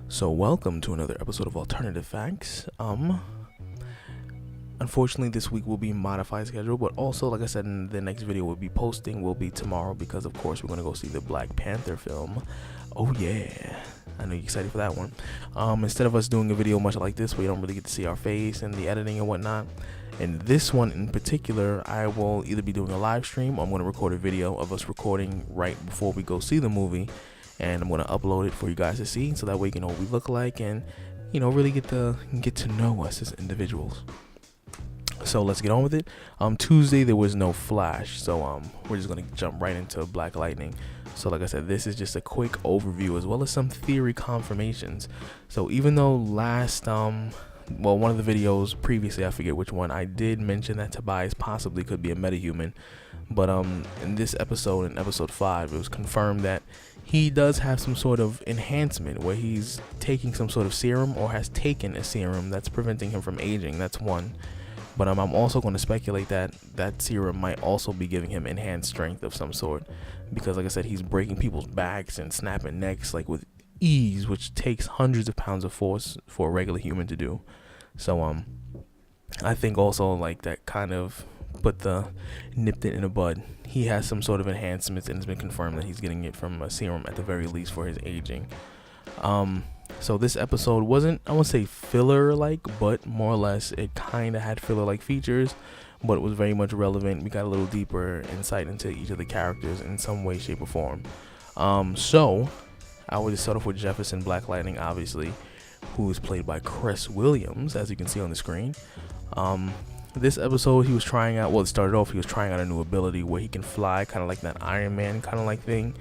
So welcome to another episode of Alternative Facts. Unfortunately this week will be modified schedule, but also like I said in the next video we'll be posting will be tomorrow because of course we're gonna go see the Black Panther film. Oh yeah. I know you're excited for that one. Instead of us doing a video much like this where you don't really get to see our face and the editing and whatnot, in this one in particular, I will either be doing a live stream or I'm going to record a video of us recording right before we go see the movie, and I'm going to upload it for you guys to see so that way you can know what we look like and really get to know us as individuals. So let's get on with it. Tuesday there was no Flash, so we're just going to jump right into Black Lightning. So like I said, this is just a quick overview as well as some theory confirmations. So even though last one of the videos previously, I forget which one, I did mention that Tobias possibly could be a metahuman, but in this episode, in episode 5, it was confirmed that he does have some sort of enhancement where he's taking some sort of serum or has taken a serum that's preventing him from aging. That's one. But I'm also going to speculate that that serum might also be giving him enhanced strength of some sort, because like I said, he's breaking people's backs and snapping necks like with ease, which takes hundreds of pounds of force for a regular human to do. So I think also like that kind of nipped it in the bud. He has some sort of enhancements, and it's been confirmed that he's getting it from a serum at the very least for his aging. So this episode wasn't, I won't say filler like, but more or less it kind of had filler like features, but it was very much relevant. We got a little deeper insight into each of the characters in some way, shape, or form. So I would just start off with Jefferson Black Lightning, obviously, who is played by Chris Williams, as you can see on the screen. This episode, he was trying out, well, it started off, he was trying out a new ability where he can fly, kind of like that Iron Man kind of like thing.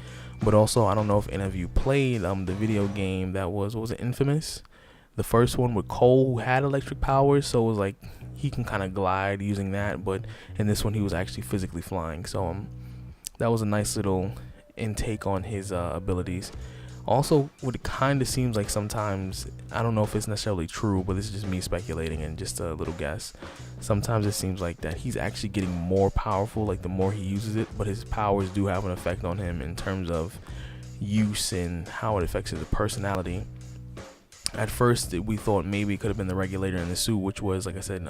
But also, I don't know if any of you played the video game that was, what was it, Infamous? The first one with Cole, who had electric powers, so it was like he can kind of glide using that, but in this one he was actually physically flying. So that was a nice little intake on his abilities. Also, what it kind of seems like sometimes, I don't know if it's necessarily true, but this is just me speculating and just a little guess. Sometimes it seems like that he's actually getting more powerful, like the more he uses it, but his powers do have an effect on him in terms of use and how it affects his personality. At first, we thought maybe it could have been the regulator in the suit, which was, like I said,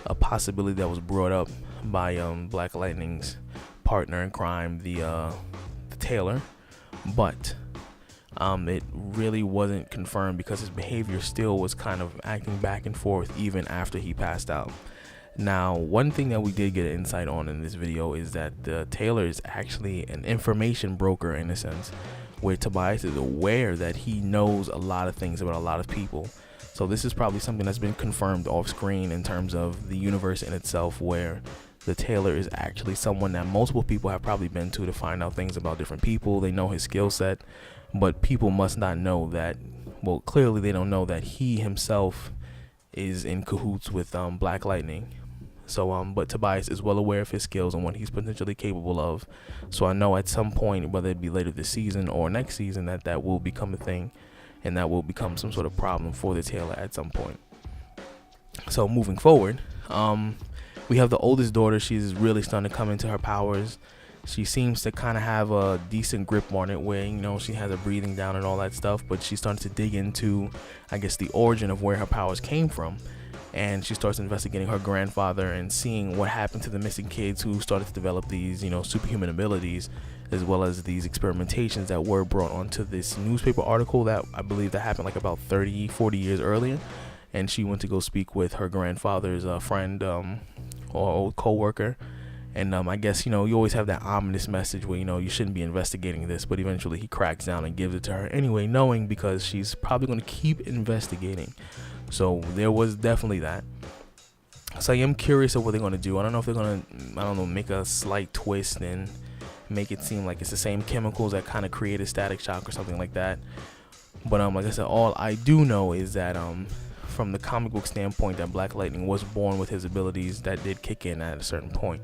a possibility that was brought up by Black Lightning's partner in crime, the tailor, but it really wasn't confirmed because his behavior still was kind of acting back and forth even after he passed out. Now, one thing that we did get insight on in this video is that the tailor is actually an information broker in a sense, where Tobias is aware that he knows a lot of things about a lot of people. So this is probably something that's been confirmed off screen in terms of the universe in itself, where the tailor is actually someone that multiple people have probably been to find out things about different people. They know his skill set, but people must not know that, well, clearly they don't know that he himself is in cahoots with Black Lightning. So but Tobias is well aware of his skills and what he's potentially capable of. So I know at some point, whether it be later this season or next season, that will become a thing, and that will become some sort of problem for the tailor at some point. So moving forward, we have the oldest daughter. She's really starting to come into her powers. She seems to kind of have a decent grip on it where, she has her breathing down and all that stuff, but she starts to dig into, I guess, the origin of where her powers came from. And she starts investigating her grandfather and seeing what happened to the missing kids who started to develop these, superhuman abilities, as well as these experimentations that were brought onto this newspaper article that I believe that happened like about 30-40 years earlier. And she went to go speak with her grandfather's friend or old co-worker. And I guess, you always have that ominous message where, you shouldn't be investigating this. But eventually he cracks down and gives it to her anyway, knowing because she's probably going to keep investigating. So there was definitely that. So I am curious of what they're going to do. I don't know if they're going to, make a slight twist and make it seem like it's the same chemicals that kind of create a static shock or something like that. But like I said, all I do know is that from the comic book standpoint, that Black Lightning was born with his abilities that did kick in at a certain point.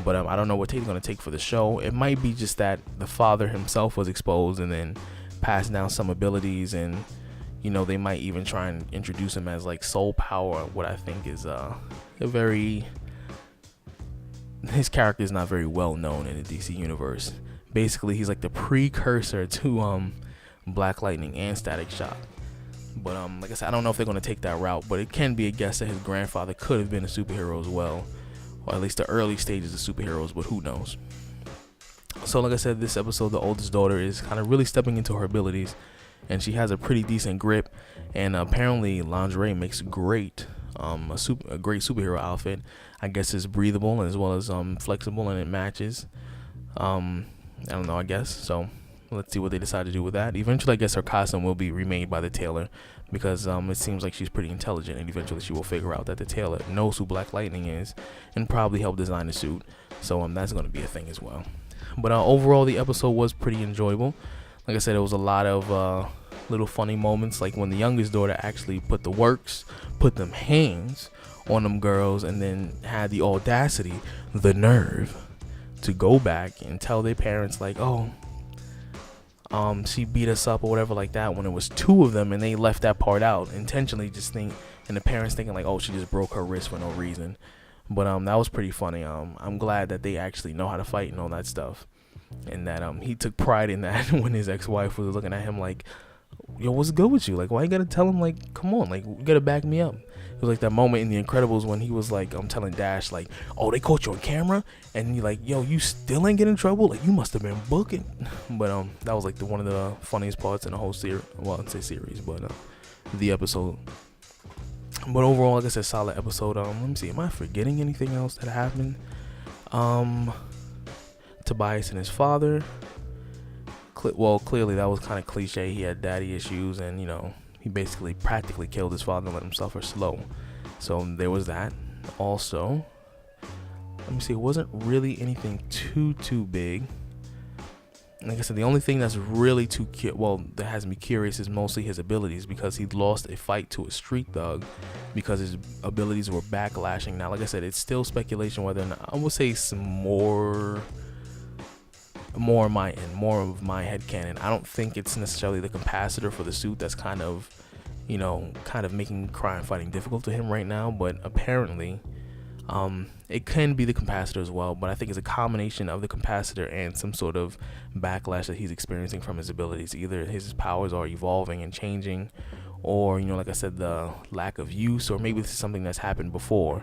But I don't know what take going to take for the show. It might be just that the father himself was exposed and then passed down some abilities, and they might even try and introduce him as like soul power, what I think is his character is not very well known in the DC universe. Basically, he's like the precursor to Black Lightning and Static Shock. But like I said, I don't know if they're going to take that route, but it can be a guess that his grandfather could have been a superhero as well, or at least the early stages of superheroes, but who knows. So like I said, this episode, the oldest daughter is kind of really stepping into her abilities, and she has a pretty decent grip, and apparently lingerie makes a great superhero outfit. I guess it's breathable as well as flexible, and it matches. I don't know, I guess. So let's see what they decide to do with that. Eventually, I guess her costume will be remade by the tailor, because it seems like she's pretty intelligent, and eventually she will figure out that the tailor knows who Black Lightning is and probably help design the suit. So that's going to be a thing as well. But overall, the episode was pretty enjoyable. Like I said, it was a lot of little funny moments, like when the youngest daughter actually put them hands on them girls, and then had the audacity, the nerve, to go back and tell their parents, like, oh, she beat us up or whatever like that, when it was 2 of them, and they left that part out intentionally, and the parents thinking like, oh, she just broke her wrist for no reason. But that was pretty funny. I'm glad that they actually know how to fight and all that stuff, and that he took pride in that when his ex-wife was looking at him like, yo, what's good with you? Like, why you gotta tell him, like, come on, like, you gotta back me up. It was like that moment in The Incredibles when he was like, I'm telling Dash, like, oh, they caught you on camera, and you're like, yo, you still ain't getting in trouble? Like, you must have been booking. But that was like one of the funniest parts in the whole series. Well, I'd say series, but the episode. But overall, like I said, solid episode. Let me see, am I forgetting anything else that happened? Tobias and his father. Well, clearly that was kind of cliche. He had daddy issues, and he basically practically killed his father and let him suffer slow. So there was that. Also, let me see, it wasn't really anything too big. Like I said, the only thing that's really that has me curious is mostly his abilities, because he lost a fight to a street thug because his abilities were backlashing. Now, like I said, it's still speculation whether or not, I would say some more of my headcanon. I don't think it's necessarily the capacitor for the suit that's kind of making crime fighting difficult to him right now, but apparently it can be the capacitor as well. But I think it's a combination of the capacitor and some sort of backlash that he's experiencing from his abilities. Either his powers are evolving and changing, or like I said, the lack of use, or maybe this is something that's happened before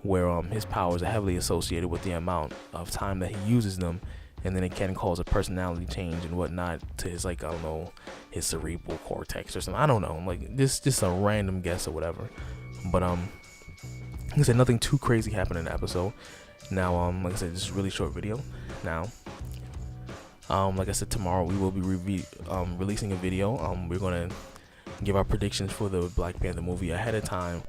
where his powers are heavily associated with the amount of time that he uses them, and then it can cause a personality change and whatnot to his, like, I don't know, his cerebral cortex or something. I don't know, like, this just a random guess or whatever. But like I said, nothing too crazy happened in the episode. Now like I said, just a really short video. Now like I said, tomorrow we will be releasing a video. We're gonna give our predictions for the Black Panther movie ahead of time.